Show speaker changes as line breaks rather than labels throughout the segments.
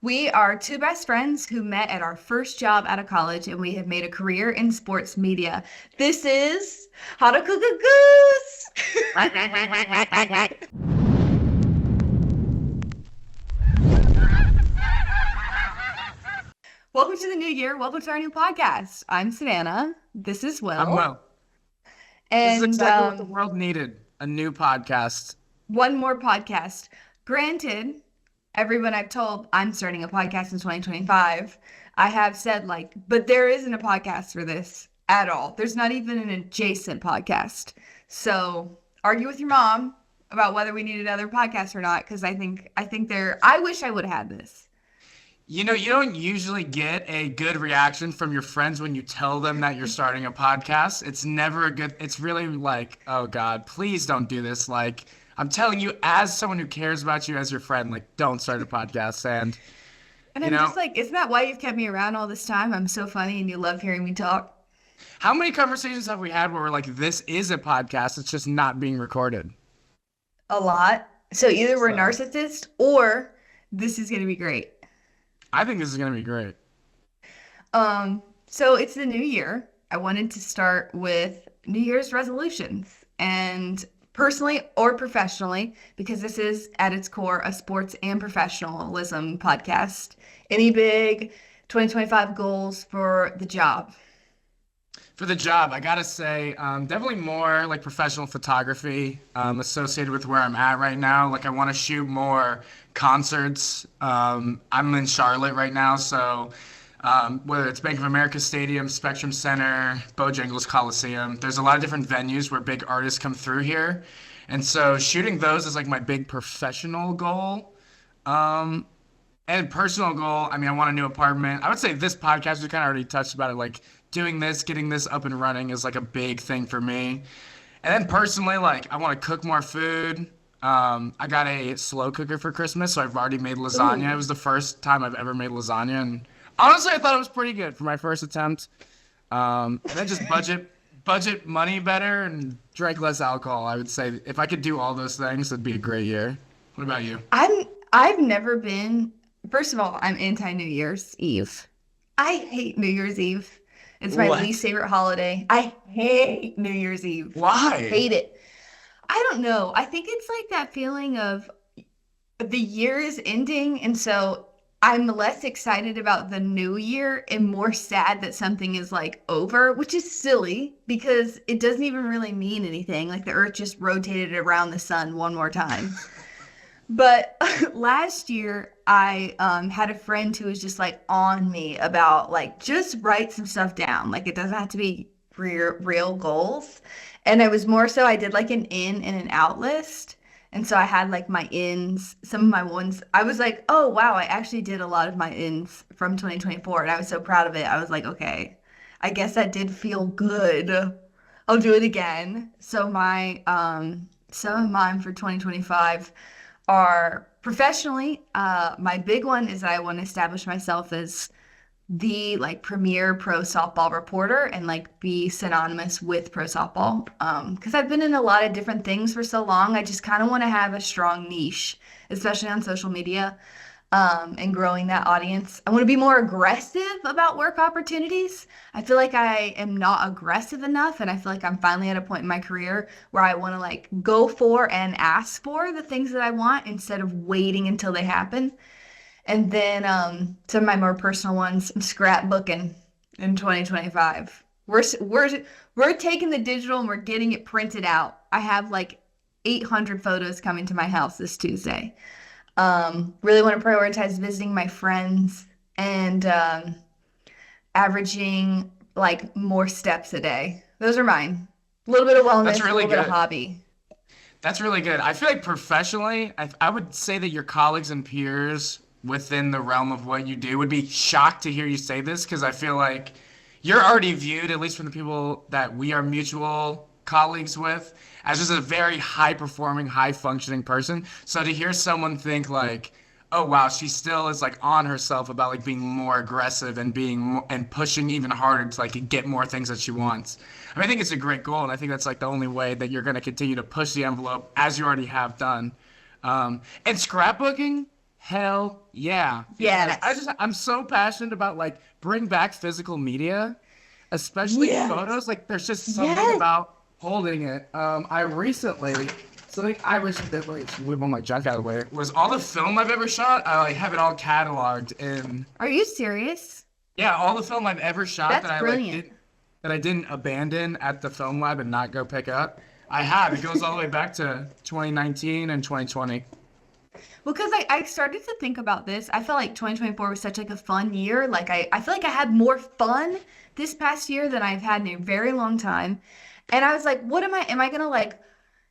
We are two best friends who met at our first job out of college, and we have made a career in sports media. This is How to Cook a Goose. Welcome to the new year. Welcome to our new podcast. I'm Savannah. This is
I'm
Will.
well. This is
And
exactly what the world needed. A new podcast.
one more podcast. Granted, everyone I've told I'm starting a podcast in 2025. I have said, like, but there isn't a podcast for this at all. There's not even an adjacent podcast. So argue with your mom about whether we need another podcast or not, because I think I wish I would have had this.
You know, you don't usually get a good reaction from your friends when you tell them that you're starting a podcast. It's never a good, it's really like, oh God, please don't do this. Like, I'm telling you, as someone who cares about you as your friend, like, don't start a podcast. And,
And
you
I'm
know,
just like, isn't that why you've kept me around all this time? I'm so funny and you love hearing me talk.
how many conversations have we had where we're like, this is a podcast, it's just not being recorded?
A lot. So either we're
So,
narcissists or this is going to be great.
I think this is going to be great.
So it's the new year. I wanted to start with New Year's resolutions and personally or professionally, because this is at its core a sports and professionalism podcast. Any big 2025 goals for the job?
For the job, I gotta say, definitely more like professional photography associated with where I'm at right now. Like, I want to shoot more concerts. I'm in Charlotte right now, so whether it's Bank of America Stadium, Spectrum Center, Bojangles Coliseum, there's a lot of different venues where big artists come through here, and so shooting those is like my big professional goal. Um, and personal goal, I mean, I want a new apartment. I would say this podcast, we kind of already touched about it. Like, doing this, getting this up and running is like a big thing for me. And then personally, like, I want to cook more food. I got a slow cooker for Christmas, so I've already made lasagna. It
Ooh.
was the first time I've ever made lasagna, and honestly, I thought it was pretty good for my first attempt. And then just budget money better and drink less alcohol. I would say if I could do all those things, it'd be a great year. What about you?
I've never been, first of all, I'm anti New Year's Eve. I hate New Year's Eve. It's my
What?
least favorite holiday. I hate New Year's Eve.
Why?
Hate it. I don't know. I think it's like that feeling of the year is ending, and so I'm less excited about the new year and more sad that something is like over, which is silly because it doesn't even really mean anything. Like the earth just rotated around the sun one more time. But last year, I had a friend who was just like on me about like just write some stuff down. Like it doesn't have to be real goals. And it was more so I did like an in and an out list. And so I had like my ins, some of my ones. I was like, oh wow, I actually did a lot of my ins from 2024, and I was so proud of it. I was like, okay, I guess that did feel good. I'll do it again. So my some of mine for 2025 are professionally. My big one is that I want to establish myself as the like premier pro softball reporter and like be synonymous with pro softball. Because I've been in a lot of different things for so long. I just kind of want to have a strong niche, especially on social media, and growing that audience. I want to be more aggressive about work opportunities. I feel like I am not aggressive enough, and I feel like I'm finally at a point in my career where I want to like go for and ask for the things that I want instead of waiting until they happen. And then some of my more personal ones, I'm scrapbooking in 2025. We're taking the digital and we're getting it printed out. I have like 800 photos coming to my house this Tuesday. Really want to prioritize visiting my friends and averaging like more steps a day. Those are mine. A little bit of
That's
wellness, a
really
little bit of
good.
hobby.
That's really good. I feel like professionally, I would say that your colleagues and peers within the realm of what you do would be shocked to hear you say this because I feel like you're already viewed, at least from the people that we are mutual colleagues with, as just a very high performing, high functioning person. So to hear someone think like, oh wow, she still is like on herself about like being more aggressive and and pushing even harder to like get more things that she wants. I mean, I think it's a great goal, and I think that's like the only way that you're going to continue to push the envelope as you already have done. And scrapbooking, hell yeah. Because
Yes.
I'm so passionate about like bring back physical media, especially
Yes.
photos. Like there's just something
Yes.
about holding it. I recently, something I wish that like move all my junk out of the way was all the film I've ever shot. I like have it all cataloged in,
Are you serious?
yeah, all the film I've ever shot
That's
that I like
brilliant.
did that I didn't abandon at the film lab and not go pick up. I have. It goes all the way back to 2019 and 2020.
Well, because I started to think about this. I feel like 2024 was such like a fun year. Like I feel like I had more fun this past year than I've had in a very long time. And I was like, what am I gonna like,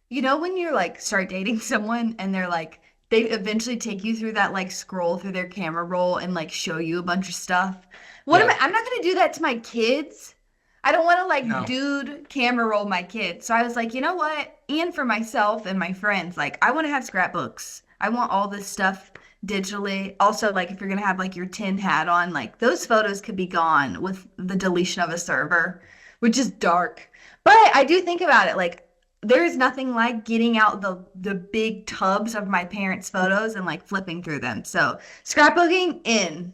when you're like start dating someone and they're like they eventually take you through that like scroll through their camera roll and like show you a bunch of stuff.
Yeah.
I'm not gonna do that to my kids. I don't want to like
No.
dude camera roll my kids. So I was like, you know what? And for myself and my friends, like I want to have scrapbooks. I want all this stuff digitally. Also, like if you're gonna have like your tin hat on, like those photos could be gone with the deletion of a server, which is dark. But I do think about it, like there is nothing like getting out the big tubs of my parents' photos and like flipping through them. So scrapbooking in.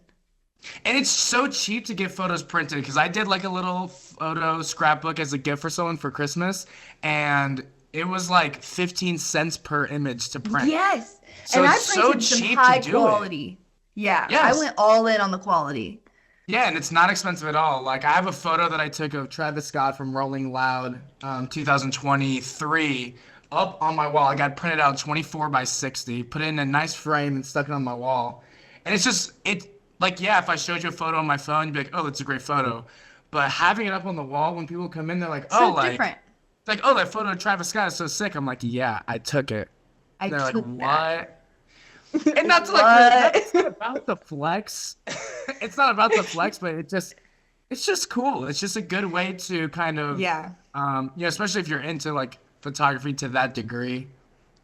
And it's so cheap to get photos printed because I did like a little photo scrapbook as a gift for someone for Christmas, and it was like 15 cents per image to print.
Yes.
So
And I
it's so
printed some
cheap to
high
do it.
quality. Yeah, I
Yes.
went all in on the quality.
Yeah, and it's not expensive at all. Like I have a photo that I took of Travis Scott from Rolling Loud, 2023, up on my wall. I got printed out 24 by 60, put it in a nice frame and stuck it on my wall. And it's just like yeah, if I showed you a photo on my phone, you'd be like, oh, that's a great photo. But having it up on the wall when people come in, they're like, oh,
So different.
oh, that photo of Travis Scott is so sick. I'm like, yeah, I took it.
I
They're like,
took that.
what? And not to like really, that's
What?
not about the flex. It's not about the flex, but it's just cool. It's just a good way to kind of,
Yeah.
especially if you're into like photography to that degree,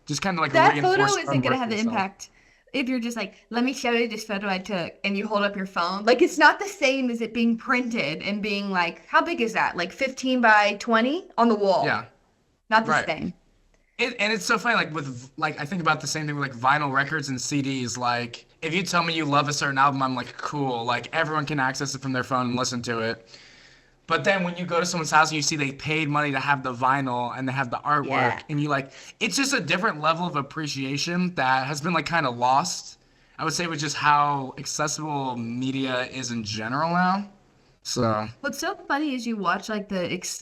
just kind of like
That photo
reinforce
isn't
some
gonna
work
have the
yourself.
impact if you're just like, let me show you this photo I took, and you hold up your phone. Like it's not the same as it being printed and being like, how big is that? Like 15 by 20 on the wall.
Yeah,
Not the
right.
same.
And it's so funny, like with like I think about the same thing with like vinyl records and CDs. Like if you tell me you love a certain album, I'm like, cool. Like everyone can access it from their phone and listen to it. But then when you go to someone's house and you see they paid money to have the vinyl and they have the artwork,
Yeah.
and you like, it's just a different level of appreciation that has been like kind of lost. I would say with just how accessible media is in general now. So
What's so funny is you watch like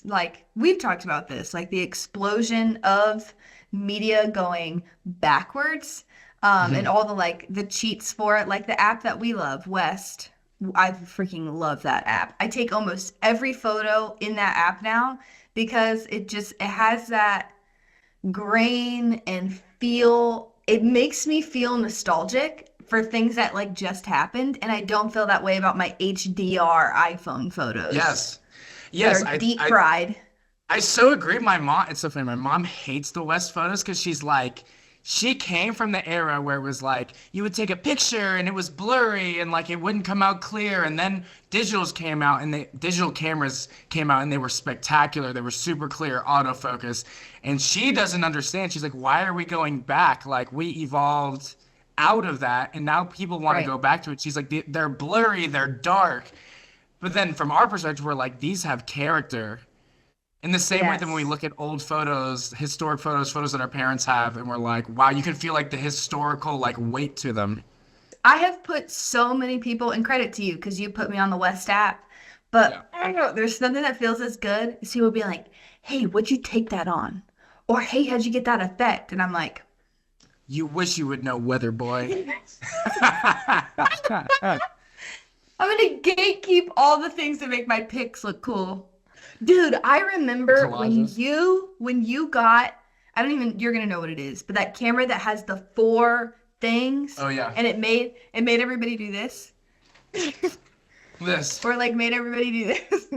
like we've talked about this, like the explosion of media going backwards, and
mhm.
all the like the cheats for it, like the app that we love, West. I freaking love that app. I take almost every photo in that app now because it has that grain and feel. It makes me feel nostalgic for things that like just happened, and I don't feel that way about my HDR iPhone photos
Yes,
that
yes,
are deep
I
fried.
I so agree. My mom, it's so funny. My mom hates the West photos because she's like, she came from the era where it was like you would take a picture and it was blurry and like it wouldn't come out clear. And then digitals came out and the digital cameras came out and they were spectacular. They were super clear, autofocus. And she doesn't understand. She's like, why are we going back? Like we evolved out of that and now people want to
Right.
go back to it. She's like, they're blurry, they're dark. But then from our perspective, we're like, these have character. In the same way that when we
Yes.
look at old photos, historic photos, photos that our parents have, and we're like, wow, you can feel like the historical like weight to them.
I have put so many people, and credit to you because you put me on the West app,
Yeah.
but I don't know, there's something that feels as good as people be like, hey, what'd you take that on? Or hey, how'd you get that effect? And I'm like,
You wish you would know, weather boy.
I'm gonna gatekeep all the things that make my pics look cool. Dude, I remember
Collages.
when you got, I don't even, you're gonna know what it is, but that camera that has the four things
Oh yeah.
and it made everybody do this.
This.
Or like made everybody do this.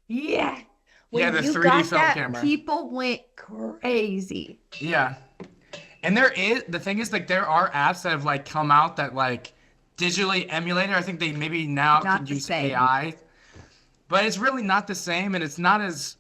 Yeah.
Yeah,
When
the
you
3D
got
film
that,
camera.
people went crazy.
Yeah. And the thing is like there are apps that have like come out that like digitally emulate it. I think they maybe now
Not
could
the
use
same.
AI, but it's really not the same and it's not as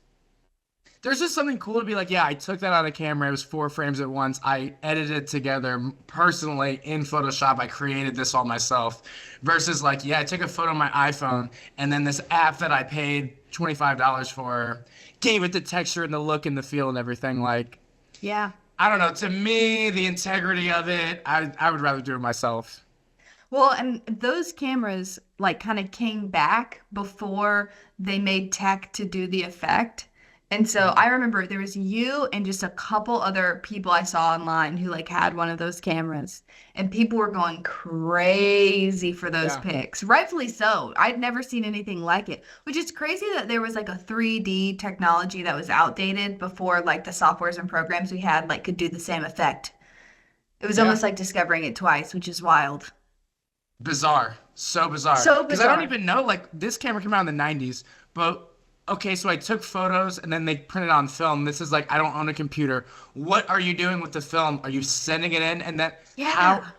there's just something cool to be like, yeah, I took that on a camera. It was 4 frames at once. I edited it together personally in Photoshop. I created this all myself. Versus like, yeah, I took a photo on my iPhone and then this app that I paid $25 for gave it the texture and the look and the feel and everything. Like,
Yeah.
I don't know. To me, the integrity of it, I would rather do it myself.
Well, and those cameras like kind of came back before they made tech to do the effect. And so I remember there was you and just a couple other people I saw online who like had one of those cameras. And people were going crazy for those
Yeah.
pics. Rightfully so. I'd never seen anything like it, which is crazy that there was like a 3D technology that was outdated before like the softwares and programs we had like could do the same effect. It was
Yeah.
almost like discovering it twice, which is wild.
Bizarre. So bizarre.
So
Because I don't
bizarre.
even know, like, this camera came out in the 90s, but okay, so I took photos and then they printed on film. This is like, I don't own a computer. What are you doing with the film? Are you sending it in? And that, how,
Yeah.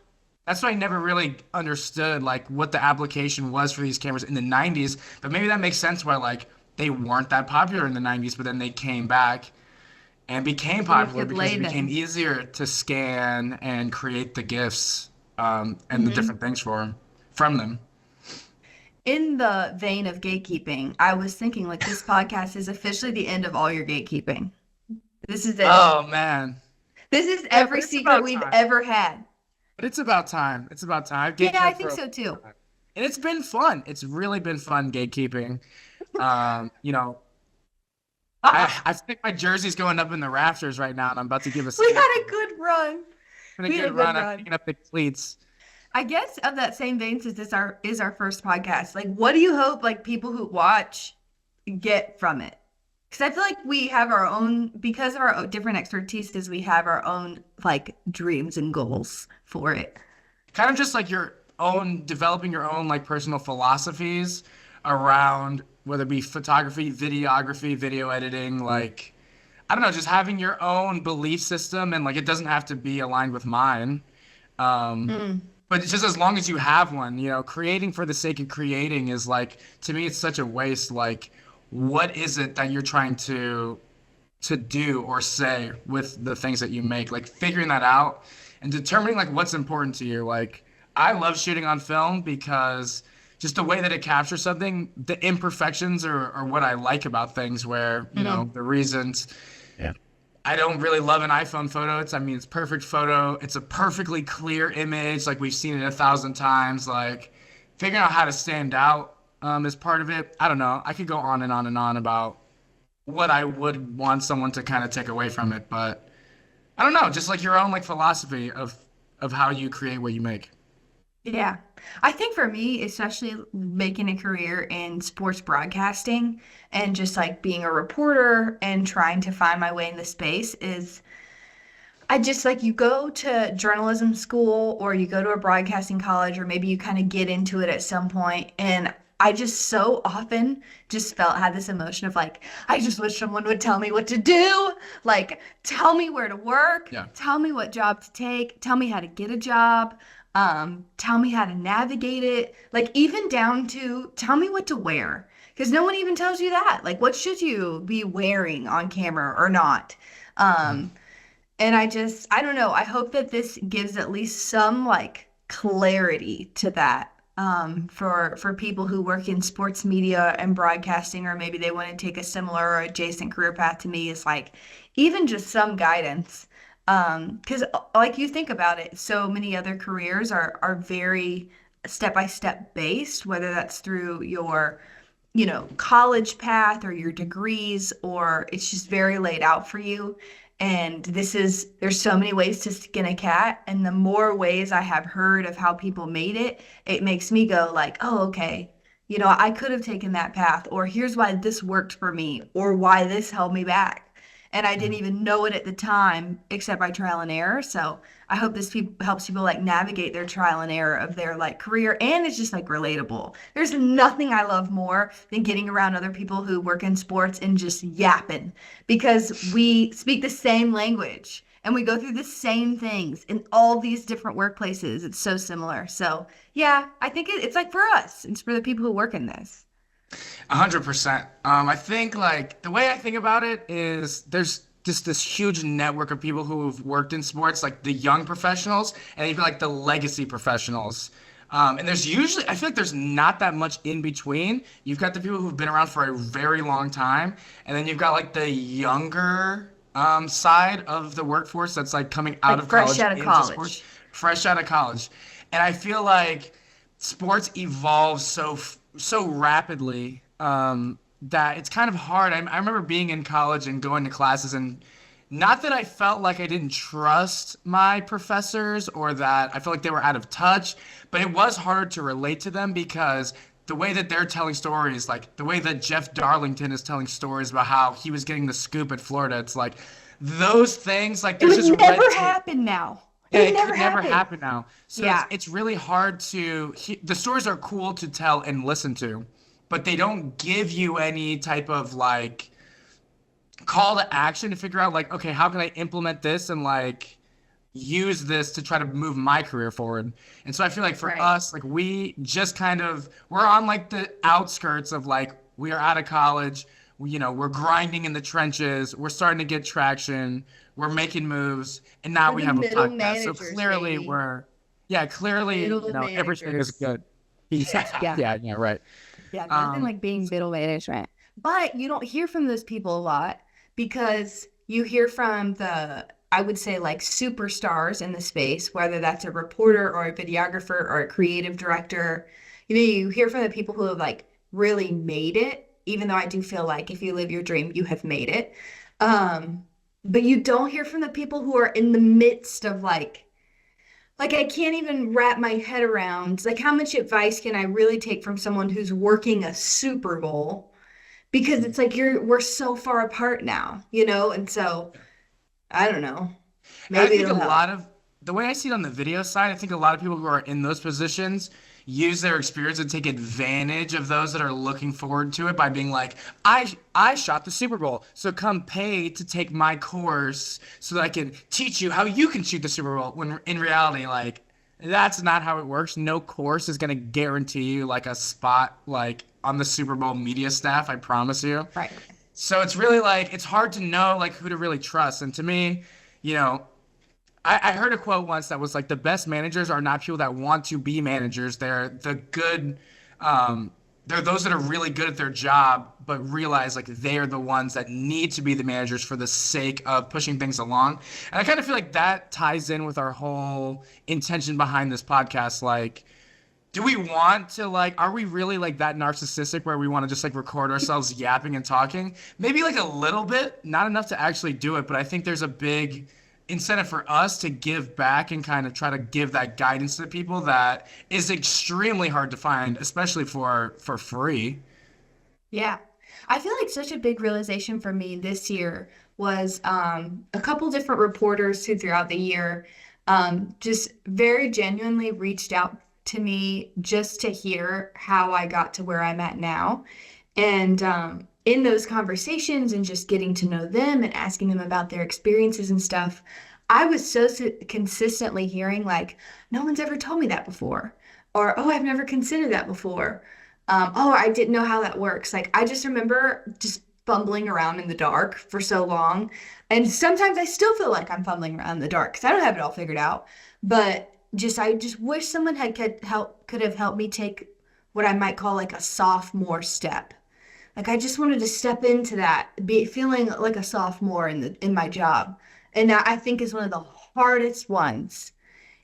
that's why I never really understood, like, what the application was for these cameras in the 90s. But maybe that makes sense why, like, they weren't that popular in the 90s, but then they came back and became
So you
popular
could
because
lay
it became
them.
easier to scan and create the GIFs and the
Hmm.
different things from them.
In the vein of gatekeeping, I was thinking like this podcast is officially the end of all your gatekeeping. This is it.
Oh man.
This is
Yeah,
every
but it's
secret
about
we've
time.
ever had.
But it's about time. It's about time. I've
Yeah, I
gatekept
think
for a
so too.
time. And it's been fun. It's really been fun gatekeeping. You know, I think my jersey's going up in the rafters right now, and I'm about to give a
We
skip.
had a
It's
good run.
been a
We had a
good
good
run. I'm
run.
picking up the cleats.
I guess of that same vein, since this our is our first podcast, like what do you hope like people who watch get from it? Because I feel like we have our own, because of our different expertises, we have our own like dreams and goals for it.
Kind of just like your own, developing your own like personal philosophies around whether it be photography, videography, video editing, like I don't know, just having your own belief system and like it doesn't have to be aligned with mine. Um,
Mm.
but it's just as long as you have one, creating for the sake of creating is like to me it's such a waste. Like, what is it that you're trying to do or say with the things that you make? Like figuring that out and determining like what's important to you. Like I love shooting on film because just the way that it captures something, the imperfections are what I like about things where,
Mhm.
the reasons
Yeah.
I don't really love an iPhone photo. It's perfect photo. It's a perfectly clear image. Like we've seen it 1,000 times. Like figuring out how to stand out is part of it. I don't know. I could go on and on and on about what I would want someone to kind of take away from it, but I don't know. Just like your own like philosophy of how you create what you make.
Yeah. I think for me, especially making a career in sports broadcasting and just like being a reporter and trying to find my way in the space is I just like you go to journalism school or you go to a broadcasting college or maybe you kind of get into it at some point and I just so often just felt had this emotion of like I just wish someone would tell me what to do, like tell me where to work,
Yeah.
tell me what job to take, tell me how to get a job, tell me how to navigate it, like even down to tell me what to wear because no one even tells you that, like what should you be wearing on camera or not.
Mhm.
Um, and I don't know. I hope that this gives at least some like clarity to that for people who work in sports media and broadcasting, or maybe they want to take a similar or adjacent career path to me. Is like even just some guidance. Because like you think about it, so many other careers are very step by step based, whether that's through your college path or your degrees, or it's just very laid out for you. And there's so many ways to skin a cat. And the more ways I have heard of how people made it, it makes me go like, oh, okay, I could have taken that path, or here's why this worked for me, or why this held me back. And I didn't
Mhm.
even know it at the time, except by trial and error. So I hope this helps people like navigate their trial and error of their like career, and it's just like relatable. There's nothing I love more than getting around other people who work in sports and just yapping because we speak the same language and we go through the same things in all these different workplaces. It's so similar. So yeah, I think it's like for us. It's for the people who work in this.
100%. I think like the way I think about it is there's just this huge network of people who have worked in sports, like the young professionals, and even like the legacy professionals. And there's usually, I feel like there's not that much in between. You've got the people who've been around for a very long time, and then you've got like the younger side of the workforce that's like coming out
Like
of
fresh
college
out of
into sports,
college.
fresh out of college. And I feel like sports evolve so rapidly that it's kind of hard. I remember being in college and going to classes, and not that I felt like I didn't trust my professors or that I felt like they were out of touch, but it was hard to relate to them because the way that they're telling stories, like the way that Jeff Darlington is telling stories about how he was getting the scoop at Florida, it's like those things, like
It
there's
would
just red
never
tape.
happen now. It
Yeah,
would
it
never
could never
happen.
happen now. So
Yeah.
it's really hard to the stories are cool to tell and listen to, but they don't give you any type of like call to action to figure out like, okay, how can I implement this and like use this to try to move my career forward. And so I feel like for
Right.
us, like we just kind of we're on like the outskirts of like we are out of college, we're grinding in the trenches, we're starting to get traction, we're making moves, and now
We're
we
the
have a
middle
podcast. So
managers,
clearly
baby.
we're yeah, clearly,
Middle
everything is
managers.
good. Yeah,
Yeah.
yeah, right.
Yeah, nothing
Um,
like being middle management.
But you don't hear from those people a lot because you hear from the, I would say, like superstars in the space, whether that's a reporter or a videographer or a creative director. You hear from the people who have like really made it, even though I do feel like if you live your dream, you have made it. But you don't hear from the people who are in the midst of like I can't even wrap my head around like how much advice can I really take from someone who's working a Super Bowl? Because it's like we're so far apart now, and so I don't know.
And I
Maybe
think a
it'll help.
lot of the way I see it on the video side, I think a lot of people who are in those positions use their experience and take advantage of those that are looking forward to it by being like, I shot the Super Bowl, so come pay to take my course so that I can teach you how you can shoot the Super Bowl. When in reality, like that's not how it works. No course is gonna guarantee you like a spot like on the Super Bowl media staff, I promise you.
Right.
So it's really like it's hard to know like who to really trust. And to me, you know, I heard a quote once that was like the best managers are not people that want to be managers. They're the good, they're those that are really good at their job, but realize like they are the ones that need to be the managers for the sake of pushing things along. And I kind of feel like that ties in with our whole intention behind this podcast. Like, do we want to like, are we really like that narcissistic where we want to just like record ourselves yapping and talking? Maybe like a little bit, not enough to actually do it, but I think there's a big incentive for us to give back and kind of try to give that guidance to people that is extremely hard to find, especially for free.
Yeah. I feel like such a big realization for me this year was a couple different reporters who throughout the year just very genuinely reached out to me just to hear how I got to where I'm at now. And in those conversations and just getting to know them and asking them about their experiences and stuff, I was so consistently hearing like, no one's ever told me that before. Or, oh, I've never considered that before. Oh, I didn't know how that works. Like, I just remember just fumbling around in the dark for so long. And sometimes I still feel like I'm fumbling around in the dark because I don't have it all figured out. But I just wish someone could have helped me take what I might call like a sophomore step. Like I just wanted to step into that, be feeling like a sophomore in my job. And that I think is one of the hardest ones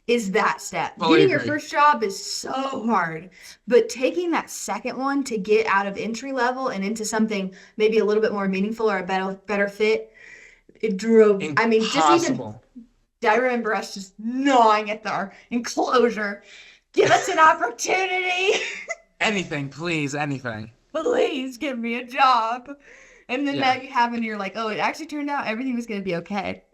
is that step.
Fully
Getting your
agree.
first job is so hard, but taking that second one to get out of entry level and into something maybe a little bit more meaningful or a better fit, it drove, I mean, just even,
Impossible.
I remember us just gnawing at our enclosure. Give us an opportunity.
Anything, please, anything.
Please give me a job. And then now
Yeah.
you have it and you're like, oh, it actually turned out everything was going to be okay.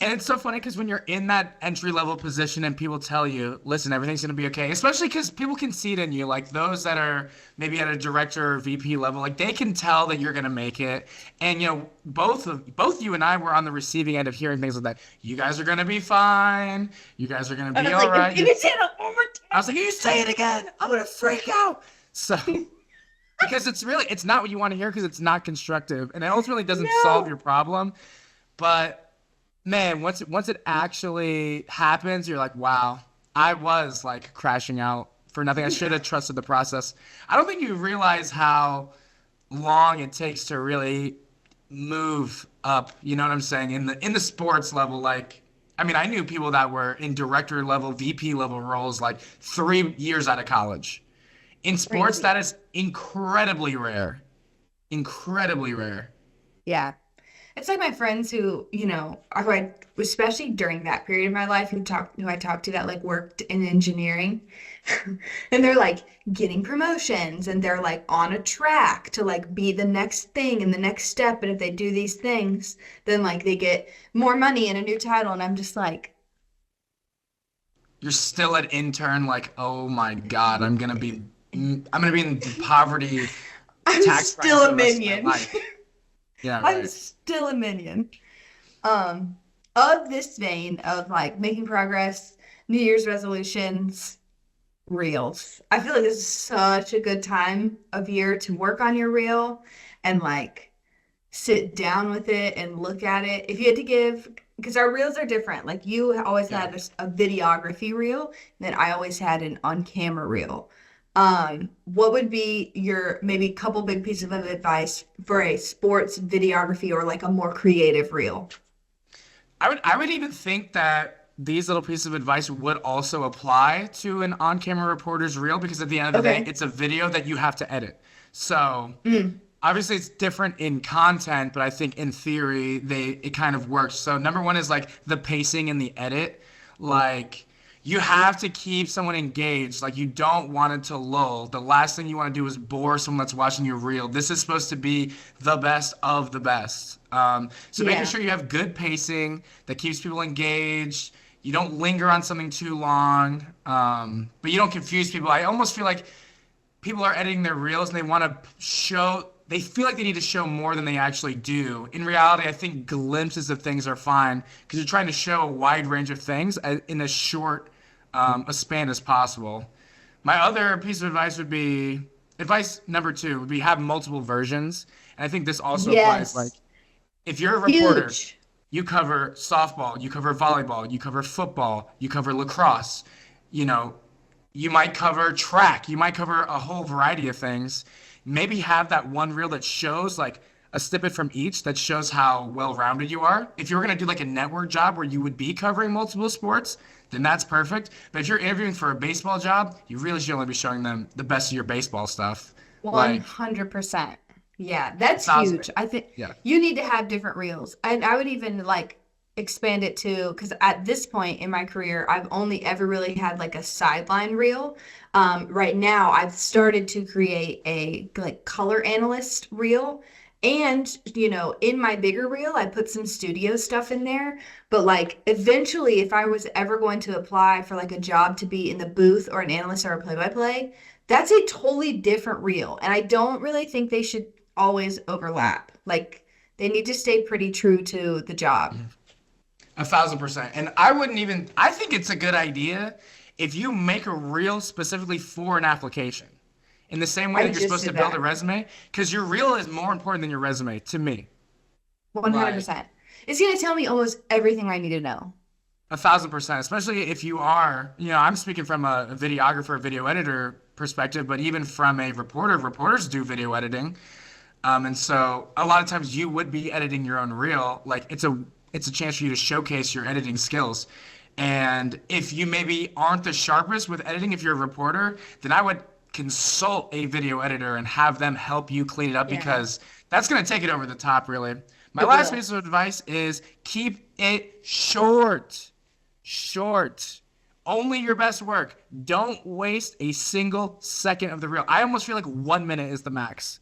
And it's so funny because when you're in that entry level position and people tell you, listen, everything's going to be okay, especially because people can see it in you, like those that are maybe at a director or VP level, like they can tell that you're going to make it. And, both you and I were on the receiving end of hearing things like that. You guys are going to be fine. You guys are going to
I
be
was
all
like,
right.
if you say it one more
I was like, you say it again. I'm going to freak out. So because it's not what you want to hear because it's not constructive and it ultimately doesn't solve
No.
your problem. But man, once it actually happens, you're like, wow, I was like crashing out for nothing. I should have trusted the process. I don't think you realize how long it takes to really move up. You know what I'm saying? In the sports level, like I mean, I knew people that were in director level, VP level roles like 3 years out of college. In sports,
Crazy.
that is incredibly rare. Incredibly rare.
Yeah. It's like my friends who, who I, especially during that period of my life, who I talked to that like worked in engineering, and they're like getting promotions and they're like on a track to like be the next thing and the next step. And if they do these things, then like they get more money and a new title. And I'm just like,
You're still an intern, like, oh my God, I'm gonna be in poverty
I'm
tax bracket
still
for
a
the rest of my
minion.
life. Yeah,
I'm
right.
still a minion. Um, of this vein of like making progress, New Year's resolutions, reels. I feel like this is such a good time of year to work on your reel and like sit down with it and look at it. If you had to give, because our reels are different. Like you always
Yeah.
had a videography reel, then I always had an on-camera reel. What would be your maybe couple big pieces of advice for a sports videography or like a more creative reel?
I would even think that these little pieces of advice would also apply to an on-camera reporter's reel because at the end of the day,
Okay.
it's a video that you have to edit. So
Mm.
obviously it's different in content, but I think in theory it kind of works. So number one is like the pacing and the edit. Like you have to keep someone engaged. Like you don't want it to lull. The last thing you want to do is bore someone that's watching your reel. This is supposed to be the best of the best. So making
Yeah.
sure you have good pacing that keeps people engaged. You don't linger on something too long, but you don't confuse people. I almost feel like people are editing their reels and they feel like they need to show more than they actually do. In reality, I think glimpses of things are fine because you're trying to show a wide range of things in as short a span as possible. My other piece of advice would be advice number two would be have multiple versions. And I think this also applies like
Yes.
if you're a reporter,
Huge.
you cover softball, you cover volleyball, you cover football, you cover lacrosse, you know, you might cover track, you might cover a whole variety of things. Maybe have that one reel that shows like a snippet from each that shows how well-rounded you are. If you were going to do like a network job where you would be covering multiple sports, then that's perfect. But if you're interviewing for a baseball job, you really should only be showing them the best of your baseball stuff. Like,
100%. Yeah, that's
thousand,
huge. I think
yeah.
you need to have different reels. And I would even like expand it to because at this point in my career, I've only ever really had like a sideline reel. Right now, I've started to create a like color analyst reel. And, in my bigger reel, I put some studio stuff in there. But like eventually, if I was ever going to apply for like a job to be in the booth or an analyst or a play-by-play, that's a totally different reel. And I don't really think they should always overlap. Like they need to stay pretty true to the job.
1,000%. And I think it's a good idea if you make a reel specifically for an application. In the same way
I
that you're
just
supposed to
did
build a
that.
resume, because your reel is more important than your resume to me. Like
100%. It's going to tell me almost everything I need to know.
1,000%, especially if you are, I'm speaking from a videographer, video editor perspective, but even from a reporter, reporters do video editing. And so a lot of times you would be editing your own reel. Like it's a chance for you to showcase your editing skills. And if you maybe aren't the sharpest with editing, if you're a reporter, then I would consult a video editor and have them help you clean it up
Yeah,
because that's going to take it over the top, really. My
it
last
will.
piece of advice is keep it short. Short. Only your best work. Don't waste a single second of the reel. I almost feel like 1 minute is the max.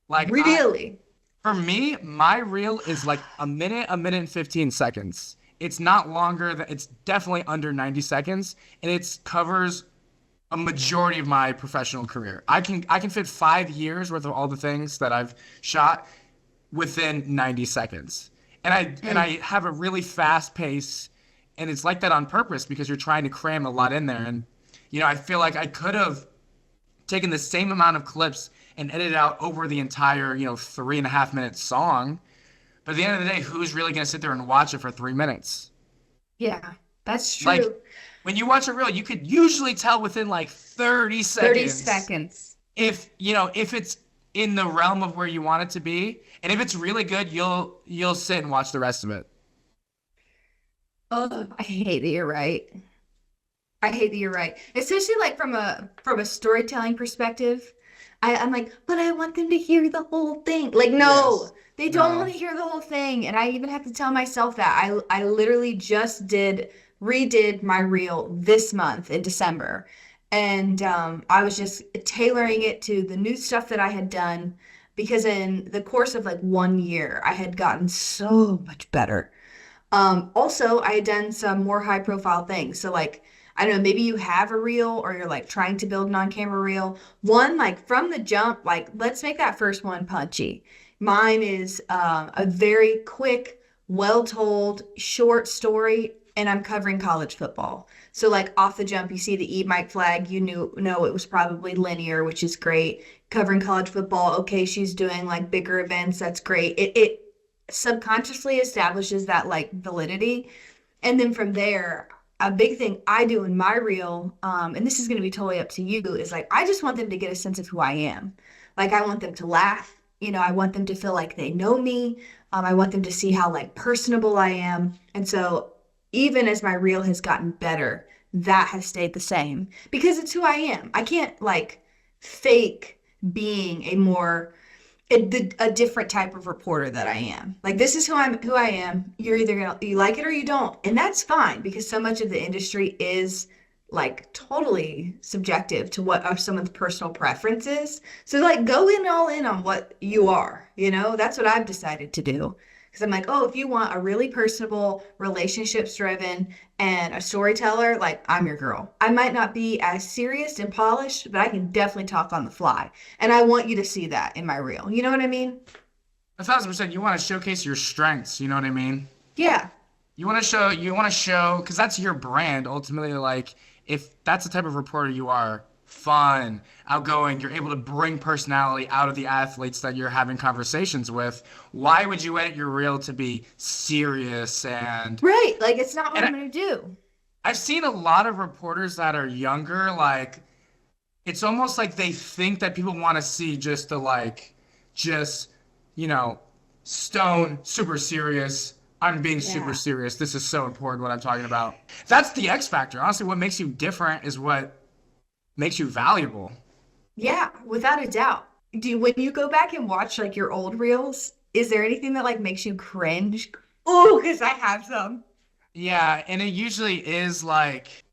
Like
Really?
for me, my reel is like a minute and 15 seconds. It's not longer than it's definitely under 90 seconds and it covers a majority of my professional career. I can fit 5 years worth of all the things that I've shot within 90 seconds. And I have a really fast pace and it's like that on purpose because you're trying to cram a lot in there and I feel like I could have taken the same amount of clips and edit it out over the entire, 3.5 minute song. But at the end of the day, who's really going to sit there and watch it for 3 minutes?
Yeah, that's
Like
true.
when you watch a reel, you could usually tell within like 30
30
seconds
seconds.
if it's in the realm of where you want it to be. And if it's really good, you'll sit and watch the rest of it.
Oh, I hate that you're right. I hate that you're right. Especially like from a storytelling perspective. I'm like, but I want them to hear the whole thing. Like, no,
Yes.
they don't want
No.
to hear the whole thing. And I even have to tell myself that. I literally just redid my reel this month in December. And I was just tailoring it to the new stuff that I had done because in the course of like 1 year, I had gotten so much better. Also, I had done some more high profile things. So like, I don't know, maybe you have a reel or you're like trying to build an on-camera reel. One, like from the jump, like let's make that first one punchy. Mine is a very quick, well-told, short story, and I'm covering college football. So like off the jump, you see the E mic flag, you know it was probably linear, which is great. Covering college football, okay, she's doing like bigger events, that's great. It subconsciously establishes that like validity. And then from there, a big thing I do in my reel, and this is going to be totally up to you, is like I just want them to get a sense of who I am. Like I want them to laugh. I want them to feel like they know me. I want them to see how like personable I am. And so even as my reel has gotten better, that has stayed the same because it's who I am. I can't like fake being a different type of reporter that I am. Like this is who I am. You're either gonna you like it or you don't. And that's fine because so much of the industry is like totally subjective to what are some of the personal preferences. So like go in all in on what you are, That's what I've decided to do. Because I'm like, oh, if you want a really personable, relationships driven, and a storyteller, like I'm your girl. I might not be as serious and polished, but I can definitely talk on the fly. And I want you to see that in my reel. You know what I mean?
1,000%. You want to showcase your strengths. You know what I mean?
Yeah.
You want to show, because that's your brand ultimately. Like, if that's the type of reporter you are, fun, outgoing, you're able to bring personality out of the athletes that you're having conversations with. Why would you edit your reel to be serious
Right. Like it's not what
and
I'm gonna do.
I've seen a lot of reporters that are younger, like it's almost like they think that people want to see just the just, you know, stone, super serious. I'm being super
Yeah.
serious. This is so important what I'm talking about. That's the X factor. Honestly, what makes you different is what makes you valuable.
Yeah, without a doubt. When you go back and watch like your old reels, is there anything that like makes you cringe? Oh, because I have some.
Yeah, and it usually is like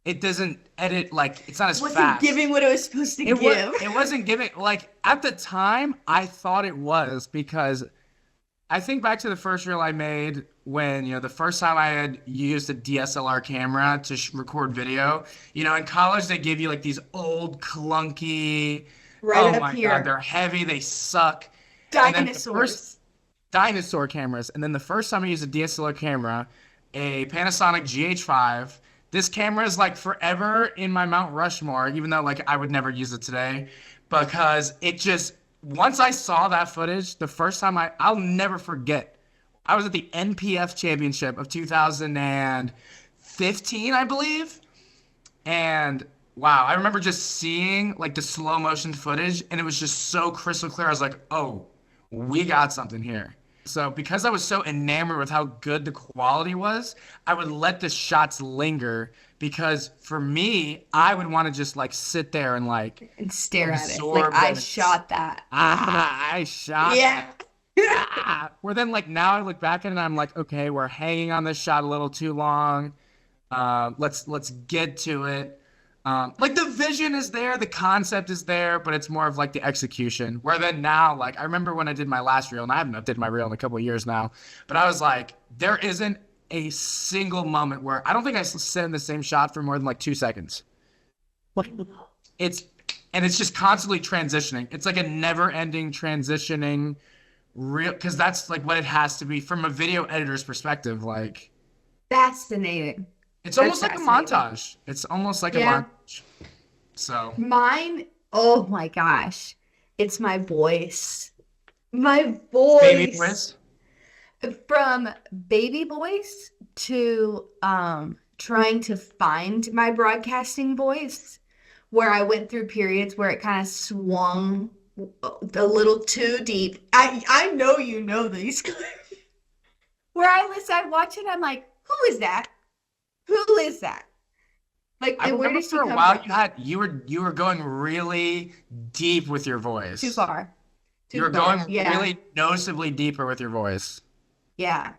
it doesn't edit like it's not as
Wasn't
fast.
giving what it was supposed to
It was
give.
it wasn't giving like at the time I thought it was because I think back to the first reel I made when, the first time I had used a DSLR camera to record video. In college they give you like these old clunky,
Right
oh
up
my God,
here.
they're heavy, they suck. And then the first
Dinosaurs.
dinosaur cameras. And then the first time I used a DSLR camera, a Panasonic GH5. This camera is like forever in my Mount Rushmore, even though like I would never use it today, because it just once I saw that footage, the first time I'll never forget. I was at the NPF Championship of 2015, I believe, and wow, I remember just seeing like the slow motion footage, and it was just so crystal clear. I was like, oh, we got something here. So because I was so enamored with how good the quality was, I would let the shots linger because for me, I would want to just like sit there and like
And stare at it. Like
absorb
I
them.
shot that.
I shot
Yeah.
that. Where then like now I look back at it and I'm like, okay, we're hanging on this shot a little too long. Let's get to it. Like the vision is there, the concept is there, but it's more of like the execution. Where then now, like I remember when I did my last reel, and I haven't updated my reel in a couple of years now, but I was like, there isn't a single moment where I don't think I sit in the same shot for more than like 2 seconds. It's and it's just constantly transitioning. It's like a never-ending transitioning real because that's like what it has to be from a video editor's perspective. Like
Fascinating.
it's
That's
almost like a
fascinating.
montage. It's almost like a
Yeah.
montage. So
Mine, oh my gosh. It's my voice. My
Baby
voice.
voice.
From baby voice to trying to find my broadcasting voice, where I went through periods where it kind of swung a little too deep. I know you know these. Where I'd watch it, I'm like, who is that? Who is that? Like,
I
and where
remember
did she
for a
come
while
from?
you were going really deep with your
Too
voice.
far.
You
Too
were
far.
going
Yeah.
really noticeably deeper with your voice.
Yeah.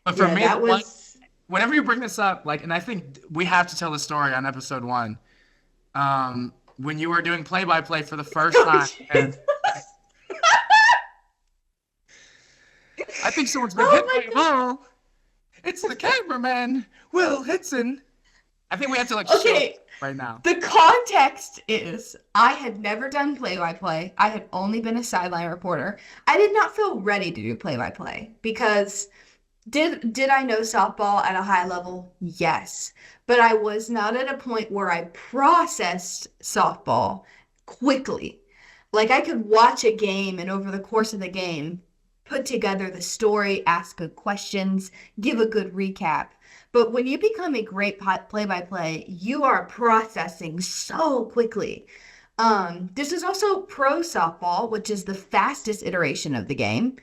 But for
Yeah,
me, the
that
one
was
whenever you bring this up, like, and I think we have to tell the story on episode one, when you were doing play-by-play for the first
oh,
time, and
jeez.
I think someone's been hit
Oh
by a
my
ball. It's the cameraman, Will Hinson. I think we have to like
God.
show it
Okay,
right now.
the context is I had never done play-by-play. I had only been a sideline reporter. I did not feel ready to do play-by-play because did I know softball at a high level? Yes. But I was not at a point where I processed softball quickly. Like I could watch a game and over the course of the game, put together the story, ask good questions, give a good recap. But when you become a great play-by-play, you are processing so quickly. This is also pro softball, which is the fastest iteration of the game,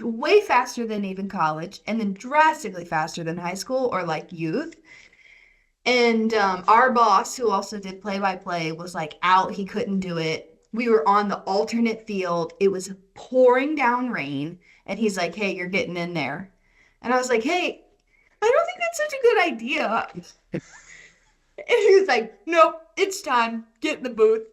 way faster than even college, and then drastically faster than high school or like youth. And our boss, who also did play-by-play, was like out. He couldn't do it. We were on the alternate field. It was pouring down rain, and he's like, "Hey, you're getting in there." And I was like, "Hey, I don't think that's such a good idea." And he was like, nope, it's time. Get in the booth.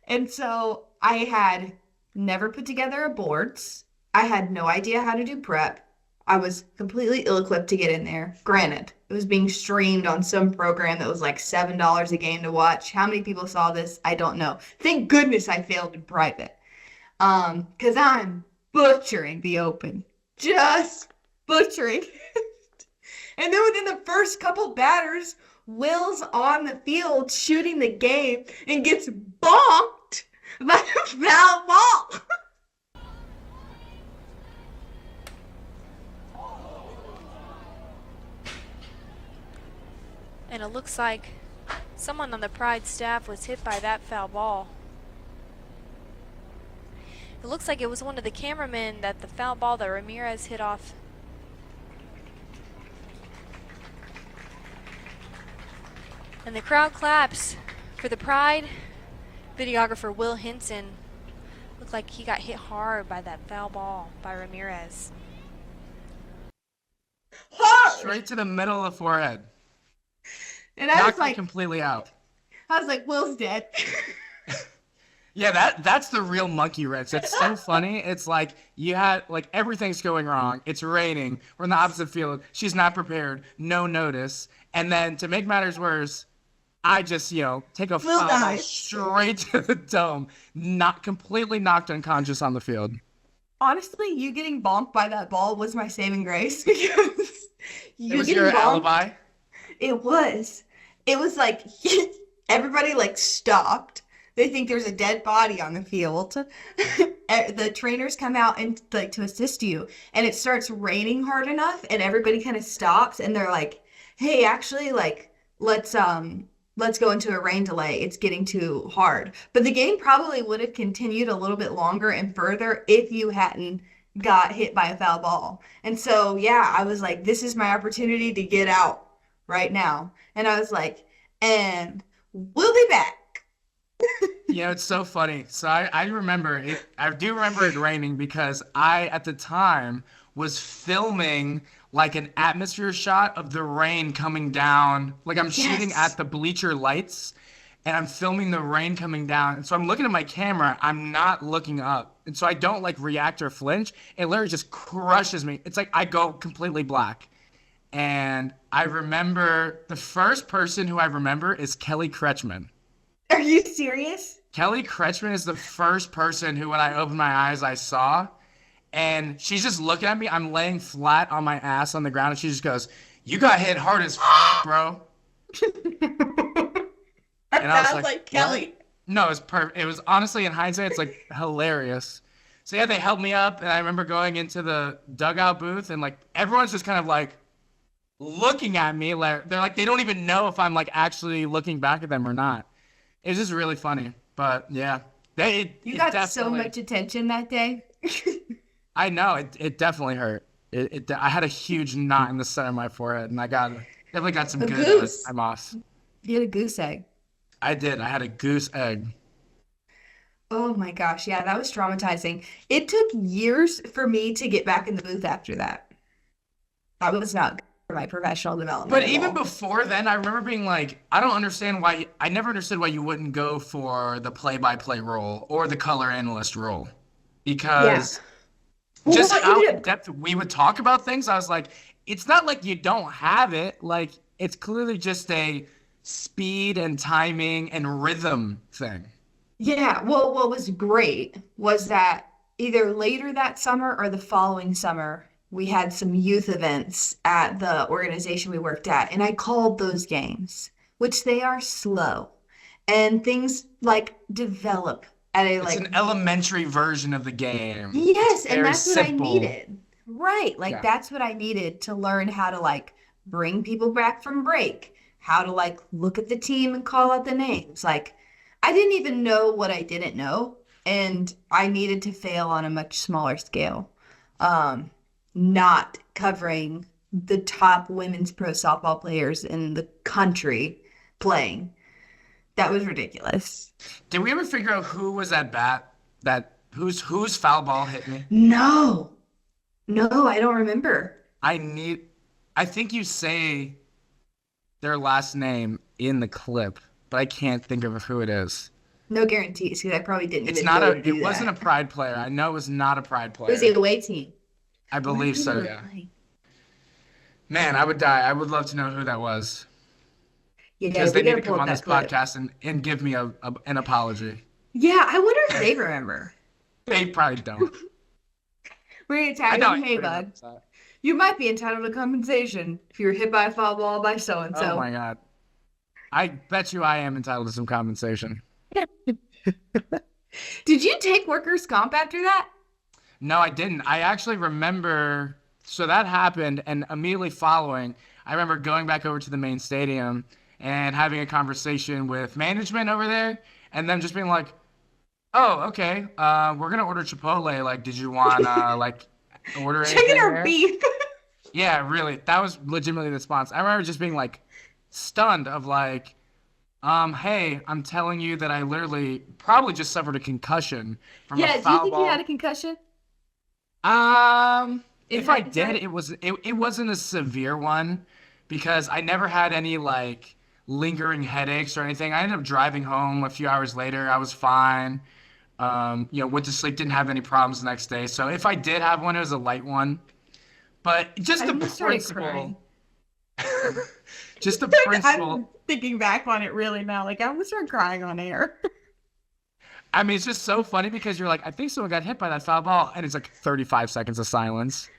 And so I had never put together a boards. I had no idea how to do prep. I was completely ill-equipped to get in there. Granted, it was being streamed on some program that was like $7 a game to watch. How many people saw this? I don't know. Thank goodness I failed in private. Because I'm butchering the open. Just butchering. And then within the first couple batters, Will's on the field shooting the game and gets bonked by a foul ball.
And it looks like someone on the Pride staff was hit by that foul ball. It looks like it was one of the cameramen that the foul ball that Ramirez hit off. And the crowd claps for the Pride. Videographer Will Hinson looked like he got hit hard by that foul ball by Ramirez.
Hard.
Straight to the middle of the forehead.
And I was
Knocked me
like,
completely out.
Will's dead.
Yeah, that's the real monkey wrench. It's so funny. It's like you had like everything's going wrong. It's raining. We're in the opposite field. She's not prepared. No notice. And then to make matters worse, I just, take a
Will
foul ball
dies.
straight to the dome, not completely knocked unconscious on the field.
Honestly, you getting bonked by that ball was my saving grace because
It
you
was
getting
your
bonked.
alibi.
It was. It was like everybody like stopped. They think there's a dead body on the field. The trainers come out and like to assist you, and it starts raining hard enough, and everybody kind of stops, and they're like, "Hey, actually, like let's go into a rain delay. It's getting too hard." But the game probably would have continued a little bit longer and further if you hadn't got hit by a foul ball. And so, yeah, I was like, this is my opportunity to get out right now. And I was like, and we'll be back.
It's so funny. So I remember it. I do remember it raining because I, at the time, was filming like an atmosphere shot of the rain coming down. Like I'm shooting
Yes.
at the bleacher lights and I'm filming the rain coming down. And so I'm looking at my camera. I'm not looking up. And so I don't like react or flinch. It literally just crushes me. It's like I go completely black. And I remember the first person who I remember is Kelly Kretschmann.
Are you serious?
Kelly Kretschmann is the first person who, when I opened my eyes, I saw. And she's just looking at me. I'm laying flat on my ass on the ground. And she just goes, "You got hit hard as bro."
That
And I was
sounds
like,
like Kelly.
No, it was honestly, in hindsight, it's like hilarious. So yeah, they helped me up, and I remember going into the dugout booth, and like everyone's just kind of like looking at me, like they're like they don't even know if I'm like actually looking back at them or not. It was just really funny. But yeah,
You
it
got so
definitely.
much attention that day.
I know it definitely hurt. I had a huge knot in the center of my forehead, and I definitely got some
A
good
goose.
time off.
You had a goose egg.
I did. I had a goose egg.
Oh my gosh, yeah, that was traumatizing. It took years for me to get back in the booth after that. That was not good for my professional development
But
at
even
all.
before then, I remember being like, I don't understand why. I never understood why you wouldn't go for the play-by-play role or the color analyst role,
Yeah.
because
Well,
just
what
how
ended
in
up
depth we would talk about things. I was like, it's not like you don't have it. Like it's clearly just a speed and timing and rhythm thing.
Yeah, well, what was great was that either later that summer or the following summer, we had some youth events at the organization we worked at, and I called those games, which they are slow, and things like develop at a
It's
like
an elementary version of the game. It's
yes, and
very
that's what I
simple.
needed. Right, like
Yeah.
that's what I needed to learn how to like bring people back from break, how to like look at the team and call out the names. Like I didn't even know what I didn't know, and I needed to fail on a much smaller scale. Um, Not covering the top women's pro softball players in the country playing. That was ridiculous.
Did we ever figure out who was at bat? That whose foul ball hit me?
No, no, I don't remember.
I need. I think you say their last name in the clip, but I can't think of who it is.
No guarantees because I probably didn't
It's
even
not
go
a.
to
It
do
wasn't a
that.
Pride player. I know it was not a Pride
It was
player.
the away team.
I
What
believe
team
so.
were they
Yeah.
playing?
Man, I would die. I would love to know who that was
Yeah,
because
we
they need
gotta
to
pull
come
up
on this
that clip.
podcast and give me an apology.
Yeah, I wonder if they remember.
They probably don't.
We're gonna
I
tag
know
them. Hey,
everybody
bud,
remembers that.
you might be entitled to compensation if you were hit by a foul ball by so and
Oh
so.
my God. I bet you I am entitled to some compensation.
Did you take workers' comp after that?
No, I didn't. I actually remember. So that happened, and immediately following, I remember going back over to the main stadium and having a conversation with management over there, and them just being like, "Oh, okay. We're gonna order Chipotle. Like, did you want like order
Chicken
anything
or
there?"
beef?
Yeah, really. That was legitimately the response. I remember just being like stunned of like, hey, I'm telling you that I literally probably just suffered a concussion from a
Yeah, do you
foul
think you had a
ball.
concussion in
If I did,
hindsight?
it wasn't a severe one because I never had any like lingering headaches or anything. I ended up driving home a few hours later. I was fine. Went to sleep, didn't have any problems the next day. So if I did have one, it was a light one. But just
I
the
almost started crying.
principle, just the
I'm
principle.
thinking back on it really now. Like I almost started crying on air.
I mean, it's just so funny because you're like, I think someone got hit by that foul ball, and it's like 35 seconds of silence.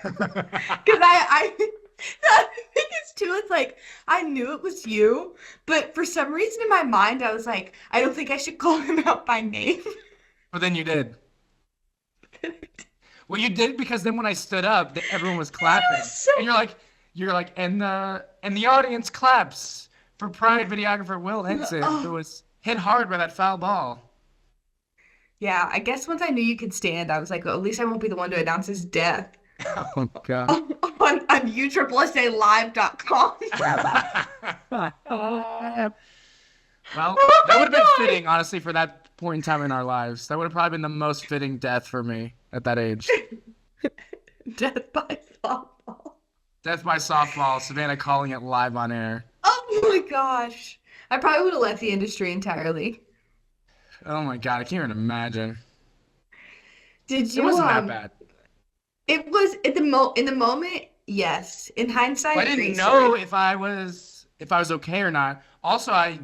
Because I think it's too, it's like, I knew it was you, but for some reason in my mind, I was like, I don't think I should call him out by name.
But then you did. Well, you did because then when I stood up, everyone was clapping,
so
and you're like, and the audience claps for Pride videographer Will Hinson, who
Oh.
was hit hard by that foul ball.
Yeah, I guess once I knew you could stand, I was like, well, at least I won't be the one to announce his death
Oh God.
on USSSAlive.com.
Well,
Oh
that
my
would have been
God.
fitting, honestly, for that point in time in our lives. That would have probably been the most fitting death for me at that age.
Death by softball.
Death by softball, Savannah calling it live on air.
Oh my gosh. I probably would have left the industry entirely.
Oh my God, I can't even imagine.
Did
It
you
wasn't that bad.
It was at in the moment, yes. In hindsight,
I didn't
great
know
story.
if I was okay or not. Also, I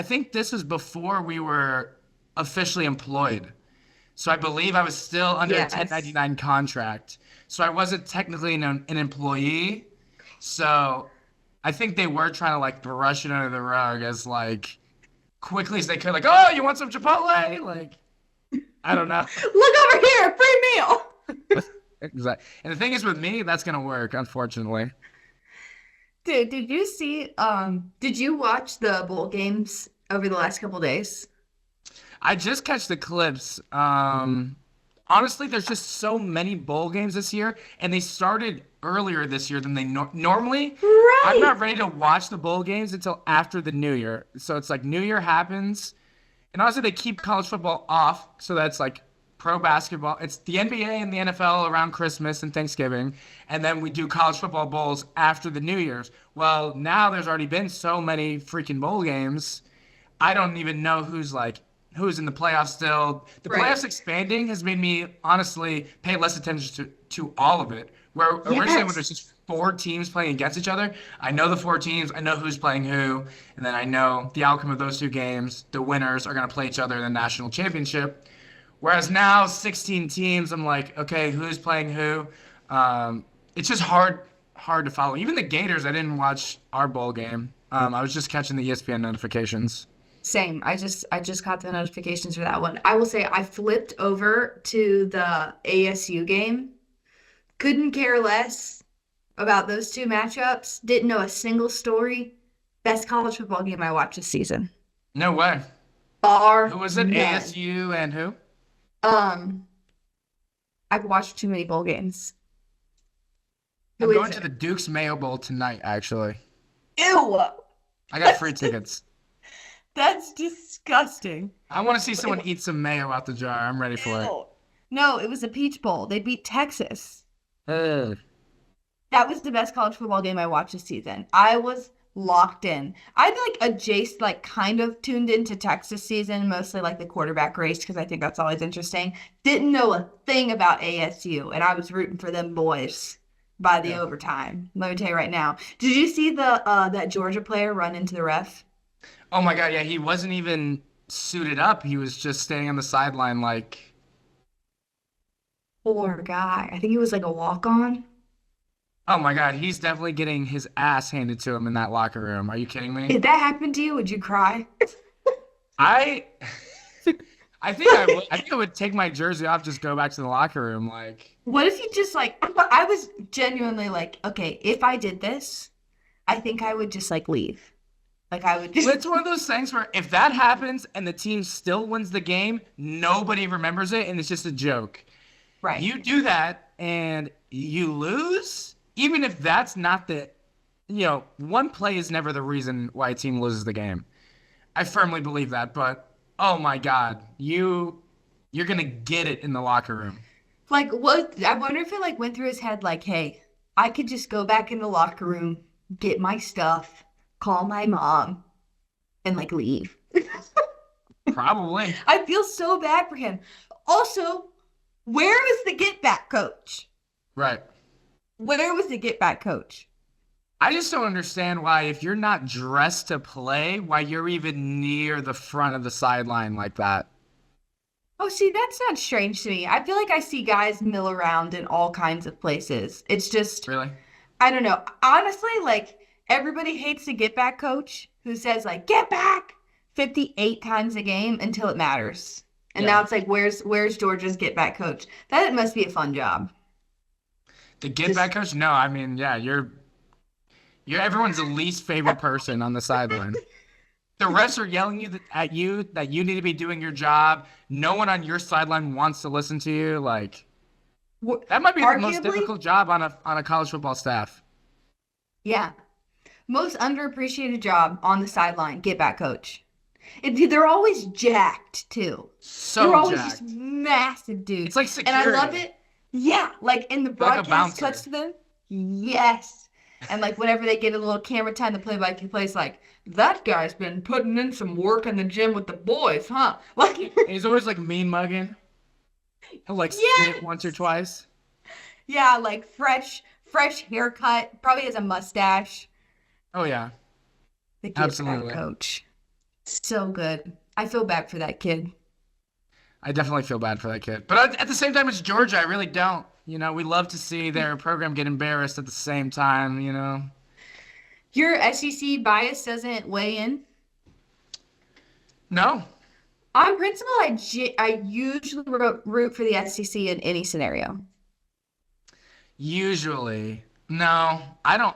think this was before we were officially employed. So I believe I was still under a
Yes.
1099 contract. So I wasn't technically an employee. So I think they were trying to like brush it under the rug as like quickly as they could. Like, oh, you want some Chipotle? Like, I don't know.
Look over here, free meal.
Exactly. And the thing is with me, that's gonna work, unfortunately.
Dude, did you watch the bowl games over the last couple days?
I just catch the clips. Honestly, there's just so many bowl games this year, and they started earlier this year than they normally. I'm
Right.
not ready to watch the bowl games until after the New Year. So it's like New Year happens, and honestly, they keep college football off, so that's like pro basketball. It's the NBA and the NFL around Christmas and Thanksgiving, and then we do college football bowls after the New Year's. Well, now there's already been so many freaking bowl games. I don't even know who's in the playoffs still. The
Right.
playoffs expanding has made me honestly pay less attention to all of it. Where originally when there's just four teams playing against each other, I know the four teams, I know who's playing who, and then I know the outcome of those two games. The winners are going to play each other in the national championship. Whereas now 16 teams, I'm like, okay, who's playing who? It's just hard to follow. Even the Gators, I didn't watch our bowl game. I was just catching the ESPN notifications.
Same. I just got the notifications for that one. I will say I flipped over to the ASU game. Couldn't care less about those two matchups. Didn't know a single story. Best college football game I watched this season.
No way.
Bar
Who was it?
none.
ASU and who?
Um, I've watched too many bowl games.
I'm
Who
going
is
to
it?
the Duke's Mayo Bowl tonight, actually.
Ew!
I got free tickets.
That's disgusting.
I want to see someone eat some mayo out the jar. I'm ready for it.
Ew. No, it was a Peach Bowl. They beat Texas.
Ugh.
That was the best college football game I watched this season. I was locked in. I'd like kind of tuned into Texas season, mostly like the quarterback race because I think that's always interesting. Didn't know a thing about ASU, and I was rooting for them boys by the
Yeah.
overtime. Let me tell you right now. Did you see the that Georgia player run into the ref?
Oh my God, yeah, he wasn't even suited up. He was just standing on the sideline like,
Poor guy. I think he was like a walk-on.
oh my God, he's definitely getting his ass handed to him in that locker room. Are you kidding me?
If that happened to you, would you cry?
I I think I would. I think I would take my jersey off, just go back to the locker room. Like,
What if you just like, I was genuinely like, okay, if I did this, I think I would just like leave. Like I would just,
it's one of those things where if that happens and the team still wins the game, nobody remembers it and it's just a joke.
right.
You do that and you lose, even if that's not one play is never the reason why a team loses the game. I firmly believe that, but oh my God, you're gonna get it in the locker room.
Like what, I wonder if it like went through his head like, hey, I could just go back in the locker room, get my stuff, call my mom, and like leave.
Probably.
I feel so bad for him. Also, where was the get back coach?
Right.
Where was the get back coach?
I just don't understand why, if you're not dressed to play, why you're even near the front of the sideline like that.
Oh, see, that's not strange to me. I feel like I see guys mill around in all kinds of places. It's just,
Really?
I don't know. Honestly, like everybody hates the get back coach who says like get back 58 times a game until it matters. And
Yeah.
now it's like where's Georgia's get back coach? That must be a fun job.
The get back coach? No, I mean, yeah, you're everyone's the least favorite person on the sideline. The refs are yelling at you that you need to be doing your job. No one on your sideline wants to listen to you. Like,
Wh-
that might be the most
Arguably,
difficult job on a college football staff.
yeah. Most underappreciated job on the sideline, get back coach. They're always jacked too.
So
They're always
jacked.
just massive dudes.
It's like
And I love
security.
it. Yeah, like in the
Like a
broadcast
bouncer.
cuts to them. Yes. And like whenever they get a little camera time, the play-by-play's like, that guy's been putting in some work in the gym with the boys, huh? Like,
And he's always like mean mugging. He'll like
Yes!
spit once or twice.
yeah, like fresh haircut, probably has a mustache.
Oh yeah.
The get back
Absolutely.
coach. So good. I feel bad for that kid.
I definitely feel bad for that kid. But at the same time, it's Georgia. I really don't. We love to see their program get embarrassed at the same time.
Your SEC bias doesn't weigh in?
No.
On principle, I usually root for the SEC in any scenario.
Usually. No, I don't.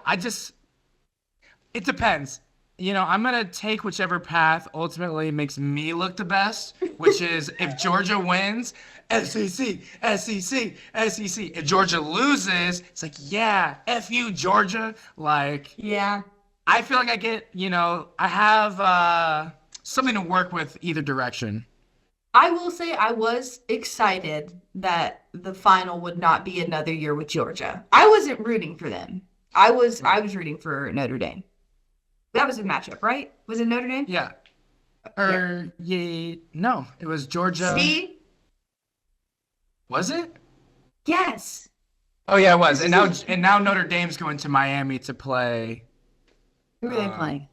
It depends. I'm going to take whichever path ultimately makes me look the best, which is if Georgia wins, SEC, SEC, SEC. If Georgia loses, it's like, yeah, F you, Georgia. Like,
Yeah.
I feel like I have something to work with either direction.
I will say I was excited that the final would not be another year with Georgia. I wasn't rooting for them. I was rooting for Notre Dame. That was a matchup, right? Was it Notre Dame?
Yeah. No, it was Georgia.
See?
Was it?
Yes.
Oh yeah, it was. And now Notre Dame's going to Miami to play.
Who are they playing?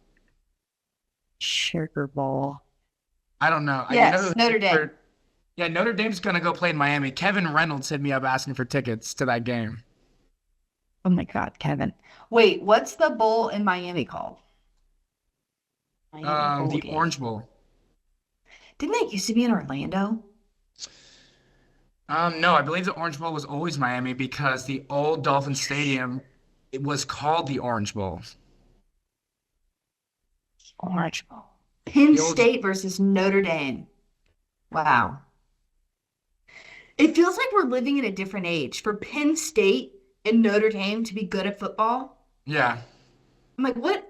Sugar Bowl.
I don't know.
Yes, Notre Dame.
Yeah, Notre Dame's gonna go play in Miami. Kevin Reynolds hit me up asking for tickets to that game.
Oh my God, Kevin.
Wait, what's the bowl in Miami called? Miami Bowl
The
game.
Orange Bowl.
Didn't that used to be in Orlando?
No, I believe the Orange Bowl was always Miami because the old Dolphin Stadium, it was called the Orange Bowl.
Orange Bowl.
Penn
The old-
State versus Notre Dame. Wow. It feels like we're living in a different age. For Penn State and Notre Dame to be good at football,
Yeah.
I'm like, what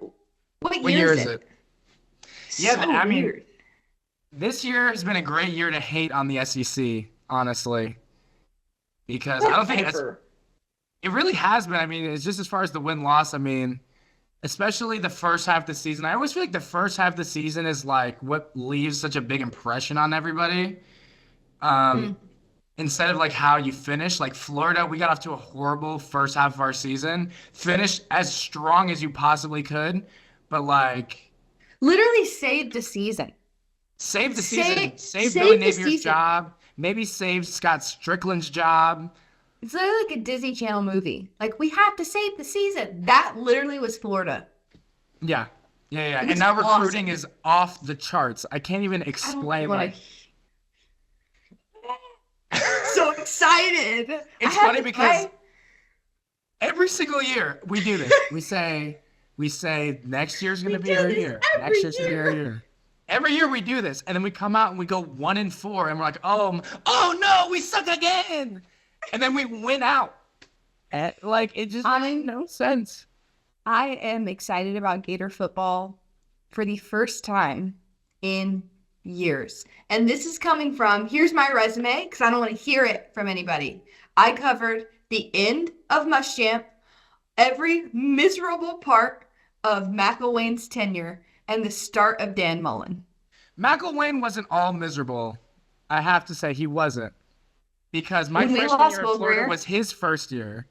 What
year
year
is
is
it?
it? Yeah,
So
I mean,
weird.
this year has been a great year to hate on the SEC, honestly, because I don't think
Whatever.
it really has been. I mean, it's just as far as the win-loss. I mean, especially the first half of the season. I always feel like the first half of the season is like what leaves such a big impression on everybody. Instead of like how you finish, like Florida, we got off to a horrible first half of our season, finished as strong as you possibly could, but like
Literally saved the season.
saved the season, saved
saved
Billy
the
Napier's
season.
job, maybe saved Scott Strickland's job.
It's literally like a Disney Channel movie. Like, we have to save the season. That literally was Florida.
Yeah.
It
And
was
now
awesome.
recruiting is off the charts. I can't even
I don't
explain.
wanna-
Like,
So excited.
it's funny because every single year we do this. We say next year's gonna
We
be
do
our
this
year.
every
Next year's gonna be
year.
our year. Every year we do this, and then we come out and we go 1-4, and we're like, oh no, we suck again, and then we win out. Like it just makes no sense.
I am excited about Gator football for the first time in years. And this is coming from, here's my resume, because I don't want to hear it from anybody. I covered the end of Muschamp, every miserable part of McElwain's tenure, and the start of Dan Mullen.
McElwain wasn't all miserable. I have to say he wasn't. Because my
When we
freshman
lost
year at
Will
Florida
Greer.
was his first year.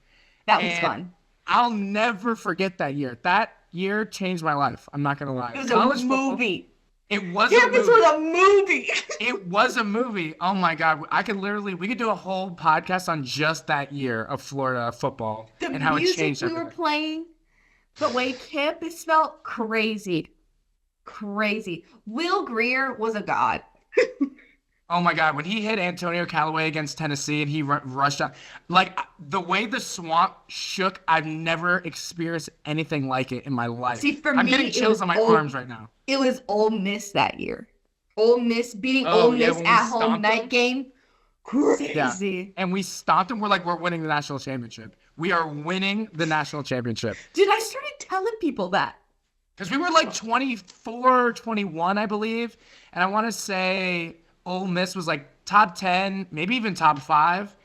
That was
And
fun.
I'll never forget that year. That year changed my life. I'm not gonna lie.
It was
College
a
football-
movie.
It was a
Campus
movie.
was a movie.
It was a movie. Oh my God. We could do a whole podcast on just that year of Florida football
The
and how it
music
changed
we were
everything.
playing, the way campus felt, crazy. Will Greer was a god.
Oh my God. When he hit Antonio Callaway against Tennessee and he rushed out, like the way the swamp shook, I've never experienced anything like it in my life.
See, for
I'm
me,
getting
it
chills
was
on my
old-
arms right now.
It was Ole Miss that year. Ole Miss beating
Oh,
Ole
yeah,
Miss
when we
at home
stomped
night
them?
game. Crazy.
And we stopped them. We're like, we're winning the national championship. We are winning the national championship.
Dude, I started telling people that.
Because we were like 24, 21, I believe. And I want to say Ole Miss was like top 10, maybe even top 5.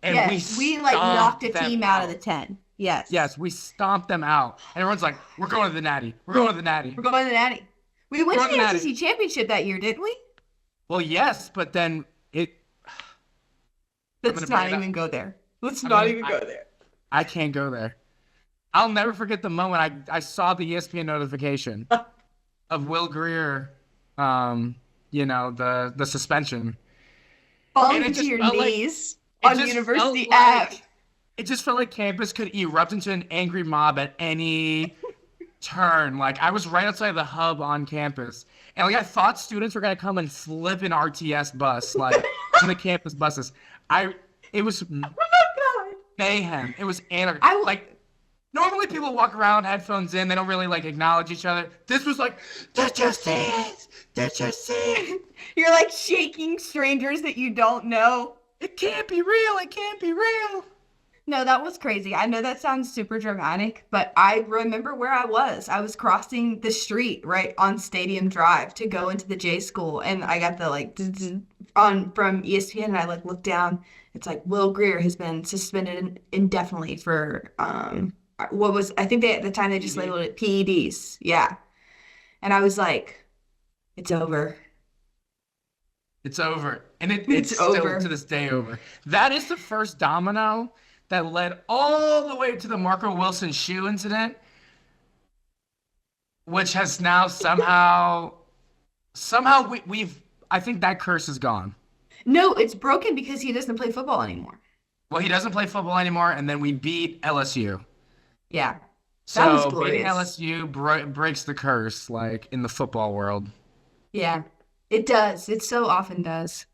And
Yes, we like
stomped
knocked a
them
team out of the 10. Yes.
Yes, we stomped them out. And everyone's like, we're going to the Natty. We're going to the Natty.
We're going to the Natty. We went
We're
to the
going to
SEC championship that year, didn't we?
Well, yes, but then
Let's
gonna
not
bring it up.
even go there. Let's
I'm
not
gonna-
even go there.
I can't go there. I'll never forget the moment I saw the ESPN notification of Will Greer, the suspension.
Bump
And it
to
just
your
felt like-
knees
it
on
just
University
felt like-
Ave.
It just felt like campus could erupt into an angry mob at any turn. Like I was right outside the hub on campus, and like I thought students were gonna come and flip an RTS bus, like one of the campus buses. I it was
Oh
mayhem. It was anarchy.
my God.
Like normally people walk around headphones in, they don't really like acknowledge each other. This was like, did you see it? Did you see it?
You're like shaking strangers that you don't know.
It can't be real. It can't be real.
No, that was crazy. I know that sounds super dramatic, but I remember where I was. I was crossing the street right on Stadium Drive to go into the J school, and I got the like on from ESPN, and I like looked down. It's like Will Greer has been suspended indefinitely for what was I think they at the time they just labeled it PEDs. Yeah, and I was like, it's over.
It's over. And
It's
it's still
over.
to this day over. That is the first domino that led all the way to the Marco Wilson shoe incident, which has now somehow we've I think that curse is gone.
No, it's broken because he doesn't play football anymore.
Well, he doesn't play football anymore, and then we beat LSU.
Yeah, that was
So beating
glorious.
LSU breaks the curse, like in the football world.
Yeah, it does. It so often does.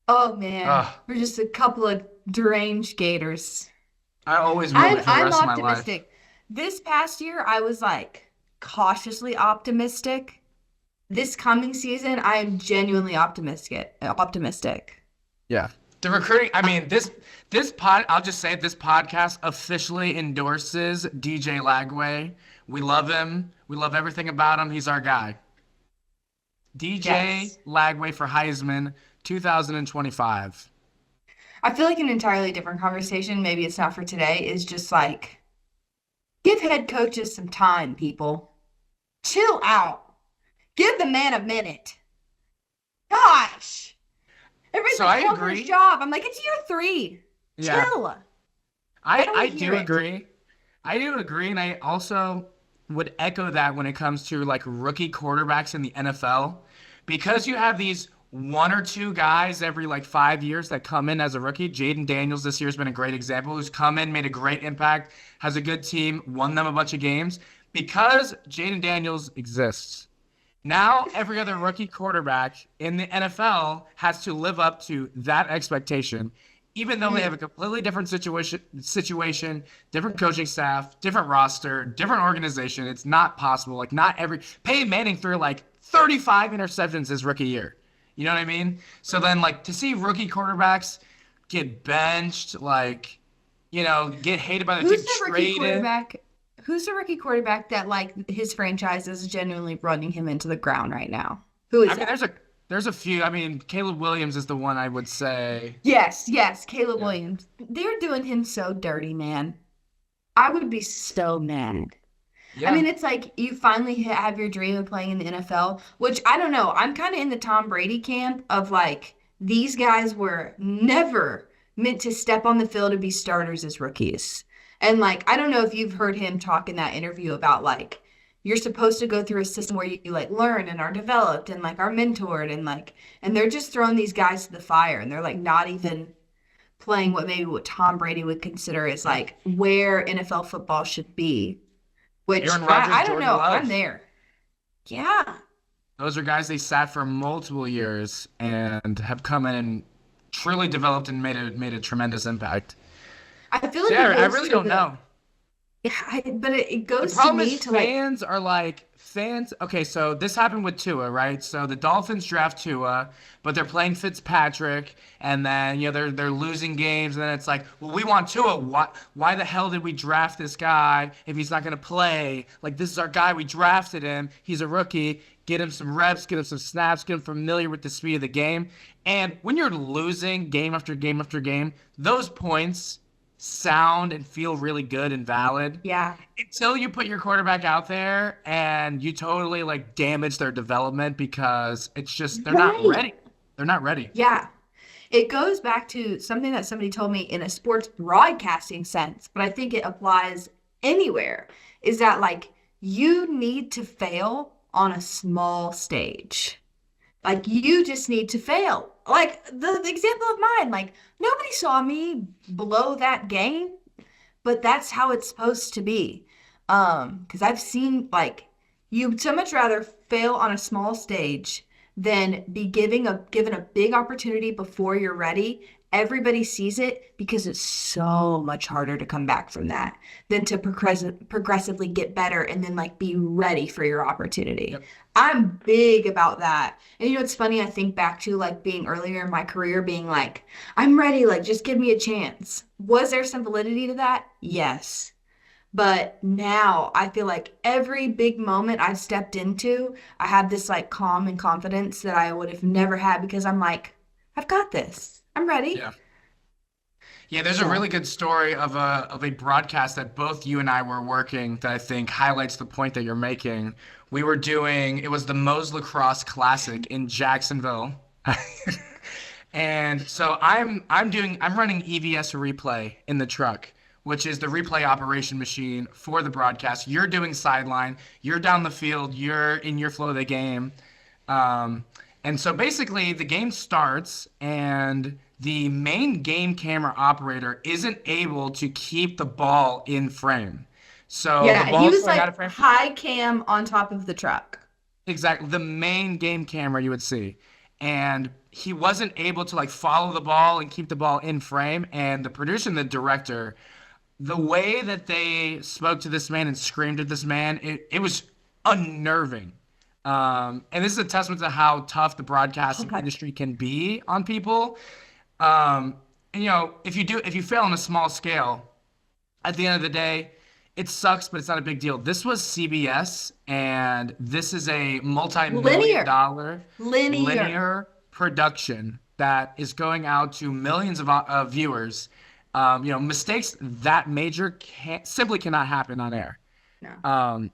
Oh man,
Ugh,
we're just a couple of deranged gators.
I always will
I'm
be for the
I'm
rest of my life.
optimistic. This past year, I was like cautiously optimistic. This coming season, I am genuinely optimistic. Optimistic.
Yeah. The recruiting, I mean, I'll just say it, this podcast officially endorses DJ Lagway. We love him. We love everything about him. He's our guy. DJ
Yes.
Lagway for Heisman 2025.
I feel like an entirely different conversation, maybe it's not for today, is just like give head coaches some time, people. Chill out. Give the man a minute. Gosh. Everybody's
So
like,
I
welcome to his
agree.
job. I'm like, it's year 3.
Yeah.
Chill. I don't
I
hear
do
it.
agree. I do agree, and I also would echo that when it comes to like rookie quarterbacks in the NFL, because you have these one or two guys every like 5 years that come in as a rookie. Jaden Daniels this year has been a great example, who's come in, made a great impact, has a good team, won them a bunch of games. Because Jaden Daniels exists, now every other rookie quarterback in the NFL has to live up to that expectation, even though they have a completely different situation, different coaching staff, different roster, different organization. It's not possible. Like not every Peyton Manning threw like 35 interceptions his rookie year. You know what I mean? So then like to see rookie quarterbacks get benched, like, get hated by the
Who's
team,
the rookie
traded.
quarterback? Who's the rookie quarterback that like his franchise is genuinely running him into the ground right now? Who is
I mean,
that?
there's a few. I mean, Caleb Williams is the one I would say.
Yes, Caleb
Yeah.
Williams. They're doing him so dirty, man. I would be so mad. I
Yeah.
mean, it's like you finally have your dream of playing in the NFL, which I don't know. I'm kind of in the Tom Brady camp of like these guys were never meant to step on the field and be starters as rookies. And like, I don't know if you've heard him talk in that interview about like you're supposed to go through a system where you like learn and are developed and like are mentored and like and they're just throwing these guys to the fire and they're like not even playing what Tom Brady would consider is like where NFL football should be. Which
Aaron Rodgers,
I don't
Jordan
know.
Love.
I'm there. Yeah.
Those are guys they sat for multiple years and have come in and truly developed and made a tremendous impact.
I feel
So
like
yeah,
it
I
goes
really
to
don't
the
know.
yeah, but it
The
goes to
problem
me
is
to like
fans are like fans. Okay, so this happened with Tua, right? So the Dolphins draft Tua, but they're playing Fitzpatrick, and then they're losing games, and then it's like, well, we want Tua. Why the hell did we draft this guy if he's not gonna play? Like this is our guy. We drafted him. He's a rookie. Get him some reps. Get him some snaps. Get him familiar with the speed of the game. And when you're losing game after game after game, those points sound and feel really good and valid
yeah.
until you put your quarterback out there and you totally like damage their development because it's just they're not
Right.
ready. They're not ready.
Yeah. It goes back to something that somebody told me in a sports broadcasting sense, but I think it applies anywhere, is that like you need to fail on a small stage. Like you just need to fail. Like the example of mine, like nobody saw me blow that game, but that's how it's supposed to be. Because I've seen like you'd so much rather fail on a small stage than be given a big opportunity before you're ready. Everybody sees it because it's so much harder to come back from that than to progressively get better and then like be ready for your opportunity.
Yep.
I'm big about that. And you know, it's funny, I think back to like being earlier in my career, being like, I'm ready, like just give me a chance. Was there some validity to that? Yes. But now I feel like every big moment I've stepped into, I have this like calm and confidence that I would have never had because I'm like, I've got this. I'm ready.
Yeah. Yeah, there's a
So,
really good story of a broadcast that both you and I were working that I think highlights the point that you're making. We were doing it was the Moe's Lacrosse Classic in Jacksonville. And so I'm running EVS replay in the truck, which is the replay operation machine for the broadcast. You're doing sideline, you're down the field, you're in your flow of the game. Um, and so basically the game starts and the main game camera operator isn't able to keep the ball in frame. So the
yeah, he
ball's
was
going out
like
of frame.
high cam on top of the truck.
Exactly. The main game camera you would see. And he wasn't able to like follow the ball and keep the ball in frame. And the producer and the director, the way that they spoke to this man and screamed at this man, it was unnerving. And this is a testament to how tough the
Oh
broadcasting
God.
industry can be on people. And if you fail on a small scale, at the end of the day, it sucks, but it's not a big deal. This was CBS, and this is a multi-million
Linear.
dollar
Linear.
linear production that is going out to millions of viewers. Mistakes that major simply cannot happen on air.
No.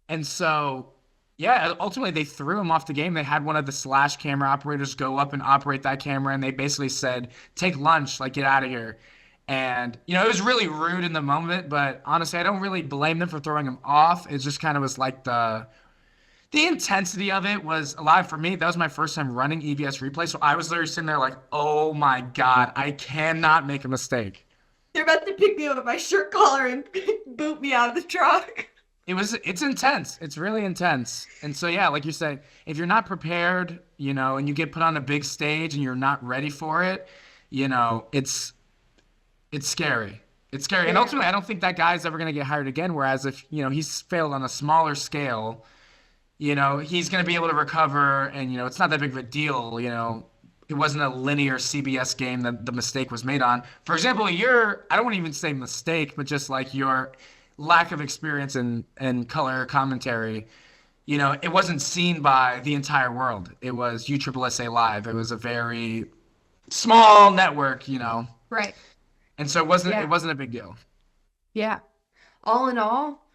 And so, yeah, ultimately they threw him off the game. They had one of the slash camera operators go up and operate that camera, and they basically said, "Take lunch, like get out of here." And it was really rude in the moment, but honestly, I don't really blame them for throwing him off. It just kind of was like the intensity of it was alive for me. That was my first time running EVS replay, so I was literally sitting there like, "Oh my God, I cannot make a mistake."
They're about to pick me up with my shirt collar and boot me out of the truck.
It's intense. It's really intense. And so, yeah, like you said, if you're not prepared, and you get put on a big stage and you're not ready for it, it's scary. It's scary. And
Yeah.
ultimately, I don't think that guy's ever going to get hired again. Whereas if, he's failed on a smaller scale, he's going to be able to recover and, it's not that big of a deal. It wasn't a linear CBS game that the mistake was made on. For example, I don't want to even say mistake, but just like your lack of experience in color commentary, it wasn't seen by the entire world. It was USSSA Live. It was a very small network.
Right.
And so it
Yeah.
wasn't a big deal.
Yeah. All in all,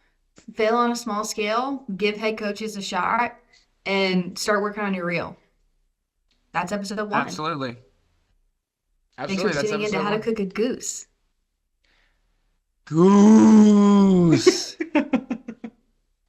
fail on a small scale, give head coaches a shot, and start working on your reel. That's episode 1.
Absolutely.
Thanks for
Absolutely. That's
tuning in to
episode
How to
one.
Cook a Goose.
Goose.